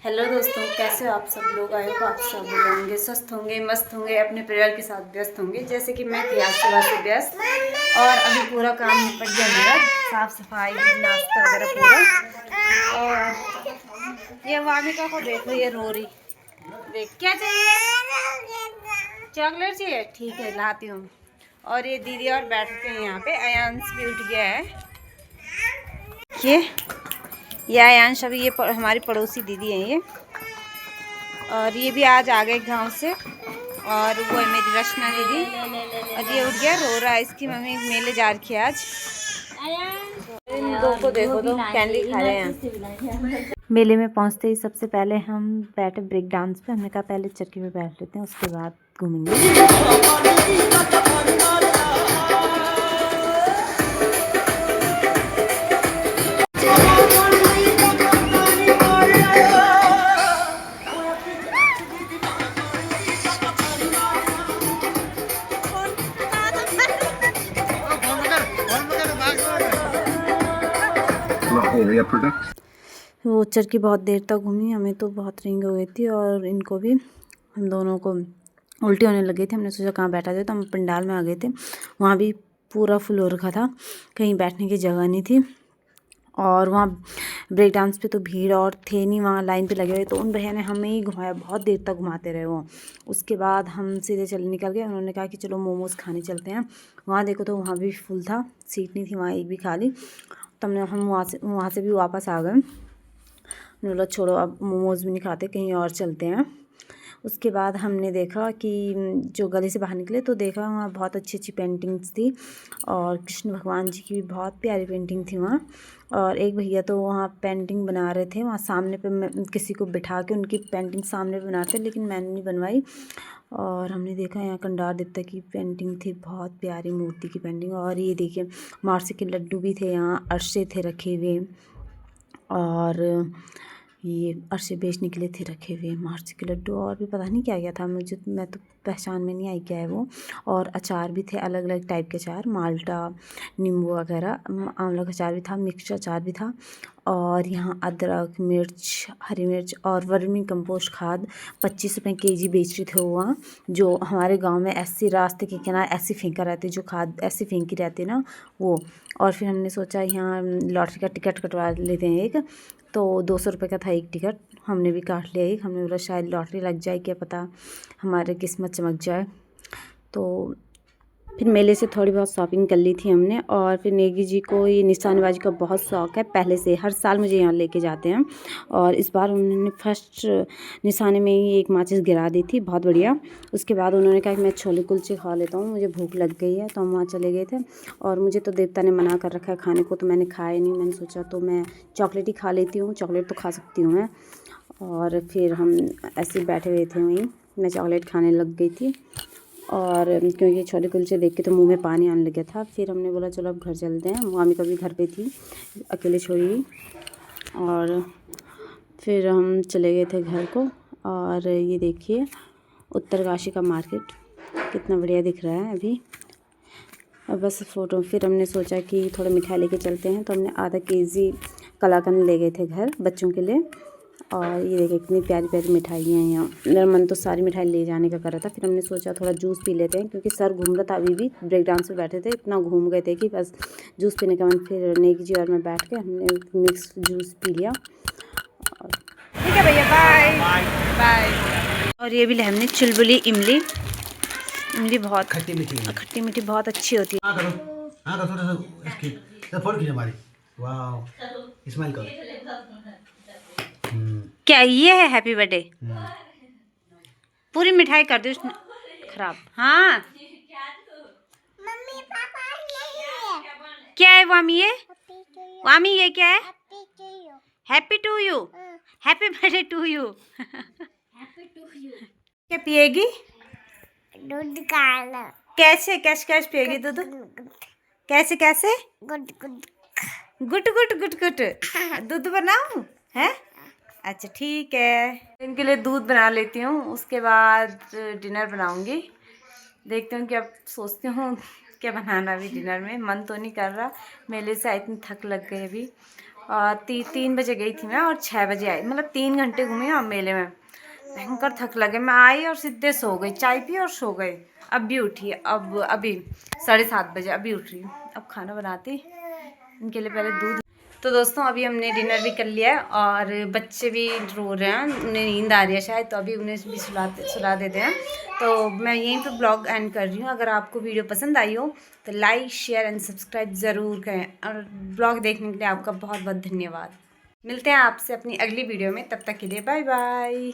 Hello दोस्तों, कैसे हो आप सब लोग। आए हो आप सब लोग होंगे स्वस्थ होंगे, मस्त होंगे, अपने परिवार के साथ व्यस्त होंगे जैसे कि मैं थी आज सुबह से व्यस्त। और अभी पूरा काम निपट गया मेरा, साफ सफाई नाश्ता वगैरह पूरा। और ये वामिका को देखो, ये रो रही। देख क्या चाहिए, चॉकलेट चाहिए, ठीक है लाती हूँ। और ये दीदी और बैठते हैं यहाँ पे। अयांश भी उठ गया है। ये आयांश अभी, ये हमारी पड़ोसी दीदी हैं ये। और ये भी आज आ गए गांव से। और वो है मेरी रचना दीदी। और ये उठ गया, रो रहा है। इसकी मम्मी मेले जा रखी है आज। इन दो को देखो तो कैंडी खा रहे हैं। मेले में पहुंचते ही सबसे पहले हम बैठे ब्रेक डांस पे। हमने कहा पहले चरखी पे बैठ लेते हैं, उसके बाद घूमेंगे। वो चरखी बहुत देर तक घूमी, हमें तो बहुत रिंग हो गई थी और इनको भी, हम दोनों को उल्टी होने लग गई थी। हमने सोचा कहाँ बैठा जाए, तो हम पंडाल में आ गए थे। वहाँ भी पूरा फुल हो रखा था, कहीं बैठने की जगह नहीं थी। और वहाँ ब्रेक डांस पे तो भीड़ और थे नहीं, वहाँ लाइन पे लगे हुए। तो उन भैया ने हमें ही घुमाया, बहुत देर तक घुमाते रहे वो। उसके बाद हम सीधे चले निकल गए। उन्होंने कहा कि चलो मोमोज़ खाने चलते हैं। वहाँ देखो तो वहाँ भी फुल था, सीट नहीं थी वहाँ एक भी खाली। तो हम वहाँ से भी वापस आ गए। बोला छोड़ो, अब मोमोज़ भी नहीं खाते, कहीं और चलते हैं। उसके बाद हमने देखा कि जो गली से बाहर निकले तो देखा वहाँ बहुत अच्छी अच्छी पेंटिंग्स थी। और कृष्ण भगवान जी की भी बहुत प्यारी पेंटिंग थी वहाँ। और एक भैया तो वहाँ पेंटिंग बना रहे थे, वहाँ सामने पे किसी को बिठा के उनकी पेंटिंग सामने बनाते, लेकिन मैंने नहीं बनवाई। और हमने देखा यहाँ कंडार देवता की पेंटिंग थी, बहुत प्यारी मूर्ति की पेंटिंग। और ये देखिए मार्सी के लड्डू भी थे यहाँ, अरसे थे रखे हुए। और ये अरसे बेचने के लिए थे रखे हुए, मार्च के लड्डू। और भी पता नहीं क्या क्या था, मैं तो पहचान में नहीं आई क्या है वो। और अचार भी थे, अलग अलग टाइप के अचार, माल्टा, नींबू वगैरह, आंवला का अचार भी था, मिक्स अचार भी था। और यहाँ अदरक, मिर्च, हरी मिर्च और वर्मी कंपोस्ट खाद 25 रुपये kg बेच रहे थे वो वहाँ। जो हमारे गांव में ऐसे रास्ते के किनारे ऐसी फेंका रहती, जो खाद ऐसी फेंकी रहती ना वो। और फिर हमने सोचा यहाँ लॉटरी का टिकट कटवा लेते हैं एक। तो 200 रुपये का था एक टिकट, हमने भी काट लिया एक। हमने बोला शायद लॉटरी लग जाए, क्या पता हमारे किस्मत चमक जाए। तो फिर मेले से थोड़ी बहुत शॉपिंग कर ली थी हमने। और फिर नेगी जी को ये निशानेबाजी का बहुत शौक़ है पहले से, हर साल मुझे यहाँ लेके जाते हैं। और इस बार उन्होंने फर्स्ट निशाने में ही एक माचिस गिरा दी थी, बहुत बढ़िया। उसके बाद उन्होंने कहा कि मैं छोले कुलचे खा लेता हूँ, मुझे भूख लग गई है। तो हम वहाँ चले गए थे। और मुझे तो देवता ने मना कर रखा है खाने को, तो मैंने खाया नहीं। मैंने सोचा तो मैं चॉकलेट ही खा लेती हूँ, चॉकलेट तो खा सकती हूँ मैं। और फिर हम ऐसे बैठे हुए थे वहीं, मैं चॉकलेट खाने लग गई थी। और क्योंकि छोले कुलचे देख के तो मुंह में पानी आने लगा था। फिर हमने बोला चलो अब घर चलते हैं। मामी कभी घर पे थी, अकेले छोड़ी। और फिर हम चले गए थे घर को। और ये देखिए उत्तरकाशी का मार्केट कितना बढ़िया दिख रहा है अभी। और बस फ़ोटो, फिर हमने सोचा कि थोड़ा मिठाई लेके चलते हैं। तो हमने आधा kg कलाकंद ले गए थे घर बच्चों के लिए। और ये देखिए कितनी प्यारी प्यारी मिठाइयाँ हैं यहाँ। मेरा मन तो सारी मिठाई ले जाने का कर रहा था। फिर हमने सोचा थोड़ा जूस पी लेते हैं, क्योंकि सर घूम रहा था। अभी भी ब्रेक डांस पे बैठे थे, इतना घूम गए थे कि बस जूस पीने का मन। फिर नेगी जी और मैं बैठ के हमने मिक्स जूस पी लिया। ठीक है भैया, बाय बाय। और ये भी ले हमने चुलबुली इमली। इमली बहुत खट्टी मीठी बहुत अच्छी होती है। क्या ये है हैप्पी बर्थडे? पूरी मिठाई कर दो उसने खराब। हाँ मम्मी पापा नहीं है। क्या है वामी ये? वामी ये क्या है? Happy to you. Happy birthday to you. क्या पिएगी? दूध काला। कैसे कैसे कैसे पिएगी दूध? कैसे कैसे? गुट गुट गुट गुट गुट गुट दूध बनाऊं है? अच्छा ठीक है, इनके लिए दूध बना लेती हूँ, उसके बाद डिनर बनाऊंगी। देखती हूँ कि अब सोचती हूँ क्या बनाना अभी डिनर में। मन तो नहीं कर रहा, मेले से इतनी थक लग गई अभी। 3 बजे गई थी मैं और 6 बजे आई, मतलब 3 घंटे घूमी हम मेले में। भयंकर थक लगे, मैं आई और सीधे सो गई, चाय पी और सो गई। अब भी उठी, अब अभी 7:30 बजे अभी उठ रही हूँ। अब खाना बनाती, इनके लिए पहले दूध। तो दोस्तों अभी हमने डिनर भी कर लिया है और बच्चे भी रो रहे हैं, उन्हें नींद आ रही है शायद, तो अभी उन्हें भी सुला देते हैं। तो मैं यहीं पे ब्लॉग एंड कर रही हूँ। अगर आपको वीडियो पसंद आई हो तो लाइक शेयर एंड सब्सक्राइब ज़रूर करें, और ब्लॉग देखने के लिए आपका बहुत बहुत धन्यवाद। मिलते हैं आपसे अपनी अगली वीडियो में, तब तक के लिए बाय बाय।